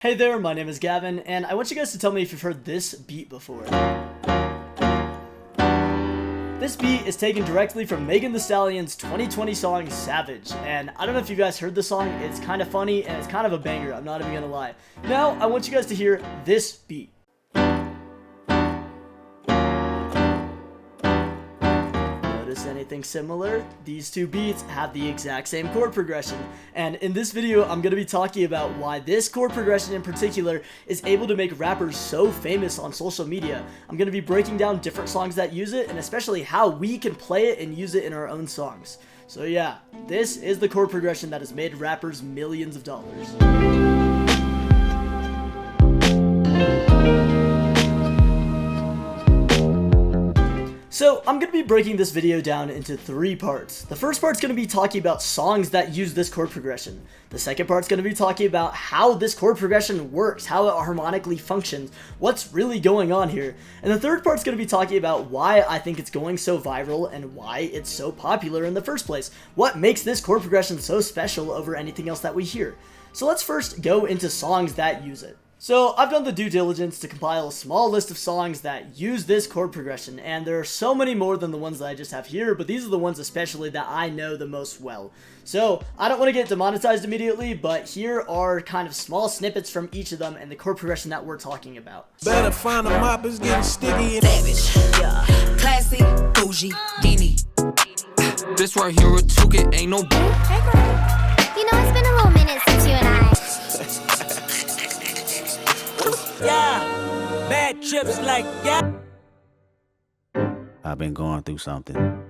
Hey there, my name is Gavin, and I want you guys to tell me if you've heard this beat before. This beat is taken directly from Megan Thee Stallion's 2020 song, Savage, and I don't know if you guys heard the song. It's kind of funny, and it's kind of a banger, I'm not even gonna lie. Now, I want you guys to hear this beat. Notice anything similar? These two beats have the exact same chord progression, and in this video I'm going to be talking about why this chord progression in particular is able to make rappers so famous on social media. I'm going to be breaking down different songs that use it, and especially how we can play it and use it in our own songs. So yeah, this is the chord progression that has made rappers millions of dollars. So I'm going to be breaking this video down into 3 parts. The first part's going to be talking about songs that use this chord progression. The second part's going to be talking about how this chord progression works, how it harmonically functions, what's really going on here. And the third part's going to be talking about why I think it's going so viral and why it's so popular in the first place. What makes this chord progression so special over anything else that we hear. So let's first go into songs that use it. So I've done the due diligence to compile a small list of songs that use this chord progression, and there are so many more than the ones that I just have here, but these are the ones especially that I know the most well. So I don't want to get demonetized immediately, but here are kind of small snippets from each of them and the chord progression that we're talking about. Better find a mop, it's getting sticky and savage, yeah. Classy, bougie, beanie. This right here a took it, ain't no. Hey girl, you know it's been a little minute since you and I. yeah, bad chips like yeah. I've been going through something.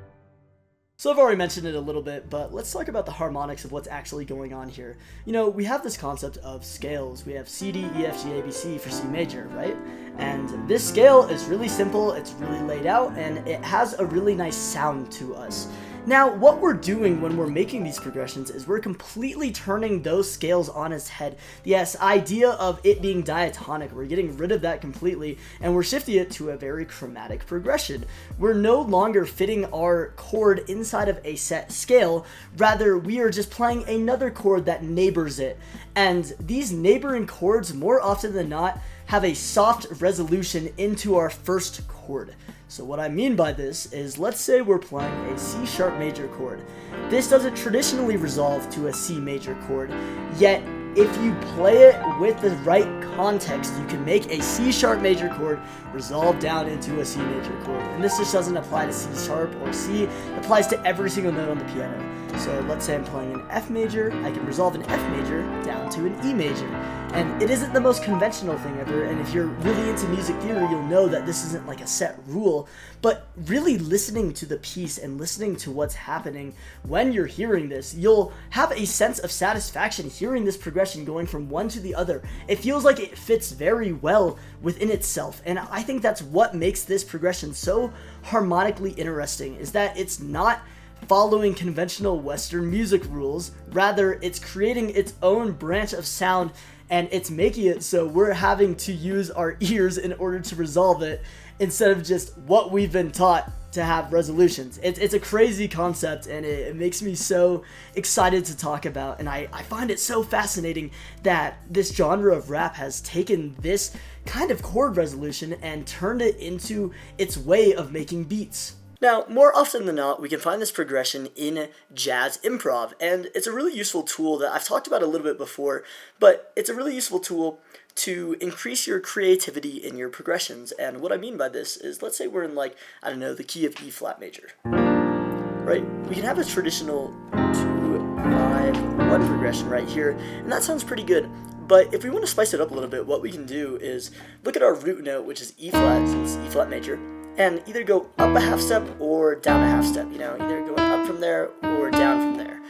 So I've already mentioned it a little bit, but let's talk about the harmonics of what's actually going on here. You know, we have this concept of scales. We have C, D, E, F, G, A, B, C for C major, right? And this scale is really simple, it's really laid out, and it has a really nice sound to us. Now, what we're doing when we're making these progressions is we're completely turning those scales on its head. Yes, idea of it being diatonic, we're getting rid of that completely, and we're shifting it to a very chromatic progression. We're no longer fitting our chord inside of a set scale, rather we are just playing another chord that neighbors it. And these neighboring chords, more often than not, have a soft resolution into our first chord. So what I mean by this is, let's say we're playing a C sharp major chord. This doesn't traditionally resolve to a C major chord, yet if you play it with the right context, you can make a C sharp major chord resolve down into a C major chord. And this just doesn't apply to C sharp or C, it applies to every single note on the piano. So let's say I'm playing an F major, I can resolve an F major down to an E major. And it isn't the most conventional thing ever, and if you're really into music theory, you'll know that this isn't like a set rule, but really listening to the piece and listening to what's happening when you're hearing this, you'll have a sense of satisfaction hearing this progression going from one to the other. It feels like it fits very well within itself, and I think that's what makes this progression so harmonically interesting, is that it's not following conventional Western music rules, rather it's creating its own branch of sound, and it's making it so we're having to use our ears in order to resolve it instead of just what we've been taught to have resolutions. It's a crazy concept, and it makes me so excited to talk about, and I find it so fascinating that this genre of rap has taken this kind of chord resolution and turned it into its way of making beats. Now, more often than not, we can find this progression in jazz improv, and it's a really useful tool that I've talked about a little bit before, but it's a really useful tool to increase your creativity in your progressions. And what I mean by this is, let's say we're in, like, I don't know, the key of E flat major, right? We can have a traditional 2-5-1 progression right here, and that sounds pretty good. But if we want to spice it up a little bit, what we can do is look at our root note, which is E flat, so it's E flat major, and either go up a half step or down a half step, you know, either going up from there or down from there.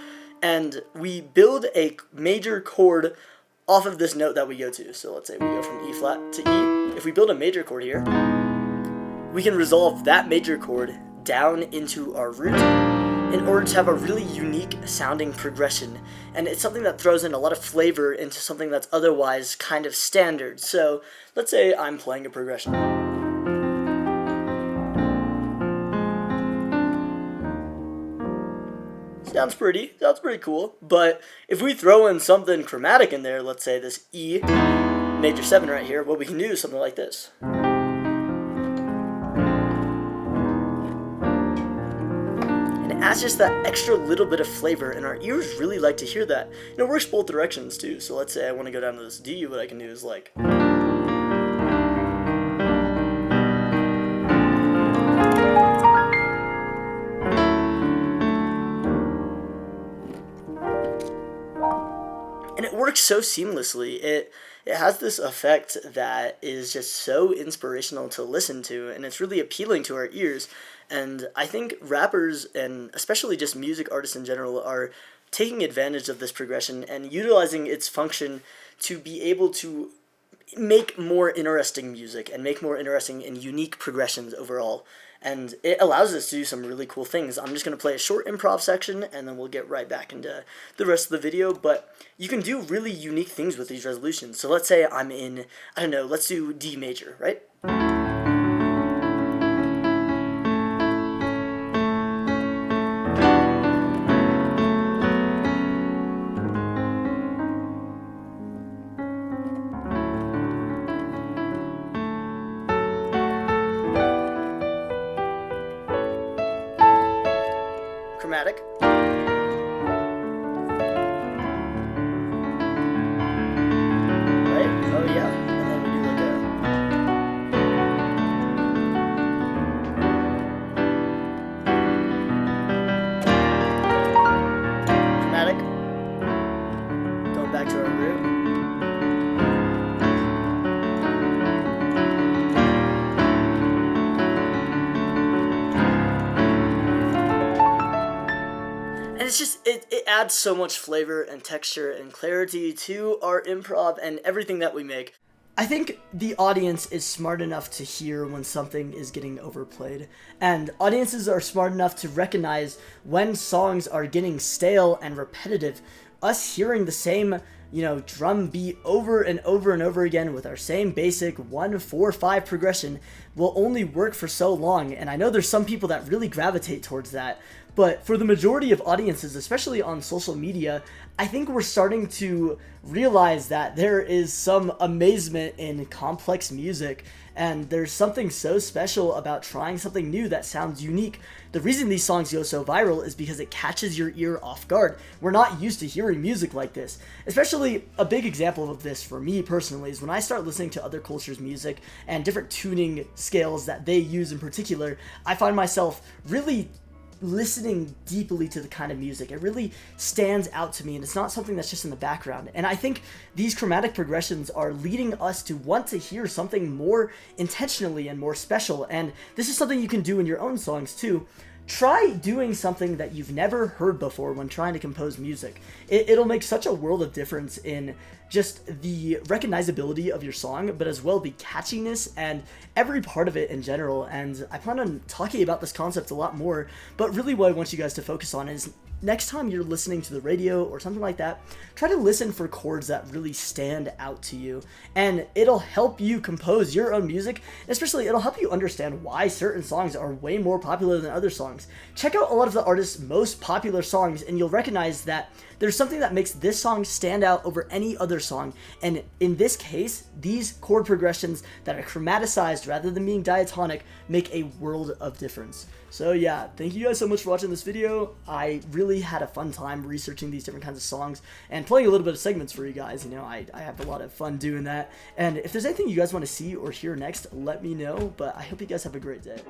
And we build a major chord off of this note that we go to. So let's say we go from E flat to E. If we build a major chord here, we can resolve that major chord down into our root in order to have a really unique sounding progression. And it's something that throws in a lot of flavor into something that's otherwise kind of standard. So let's say I'm playing a progression. Sounds pretty cool, but if we throw in something chromatic in there, let's say this E, major 7 right here, what we can do is something like this. And it adds just that extra little bit of flavor, and our ears really like to hear that. And it works both directions too, so let's say I want to go down to this D, what I can do is like... And it works so seamlessly. It has this effect that is just so inspirational to listen to, and it's really appealing to our ears. And I think rappers, and especially just music artists in general, are taking advantage of this progression and utilizing its function to be able to make more interesting music and make more interesting and unique progressions overall. And it allows us to do some really cool things. I'm just going to play a short improv section, and then we'll get right back into the rest of the video. But you can do really unique things with these resolutions. So let's say I'm in, I don't know, let's do D major, right? Chromatic. Right? Oh yeah. And then we do like a... Chromatic. Going back to our root. And it's just, it adds so much flavor and texture and clarity to our improv and everything that we make. I think the audience is smart enough to hear when something is getting overplayed, and audiences are smart enough to recognize when songs are getting stale and repetitive. Us hearing the same, drum beat over and over and over again with our same basic 1-4-5 progression will only work for so long, and I know there's some people that really gravitate towards that, but for the majority of audiences, especially on social media, I think we're starting to realize that there is some amazement in complex music, and there's something so special about trying something new that sounds unique. The reason these songs go so viral is because it catches your ear off guard. We're not used to hearing music like this. Especially a big example of this for me personally is when I start listening to other cultures' music and different tuning scales that they use in particular, I find myself really listening deeply to the kind of music. It really stands out to me, and it's not something that's just in the background. And I think these chromatic progressions are leading us to want to hear something more intentionally and more special, and this is something you can do in your own songs too. Try doing something that you've never heard before when trying to compose music. It'll make such a world of difference in just the recognizability of your song, but as well the catchiness and every part of it in general. And I plan on talking about this concept a lot more, but really what I want you guys to focus on is next time you're listening to the radio or something like that, try to listen for chords that really stand out to you, and it'll help you compose your own music. Especially, it'll help you understand why certain songs are way more popular than other songs. Check out a lot of the artists' most popular songs, and you'll recognize that there's something that makes this song stand out over any other song, and in this case, these chord progressions that are chromaticized rather than being diatonic make a world of difference. So yeah, thank you guys so much for watching this video. I really had a fun time researching these different kinds of songs and playing a little bit of segments for you guys. I have a lot of fun doing that. And if there's anything you guys want to see or hear next, let me know. But I hope you guys have a great day.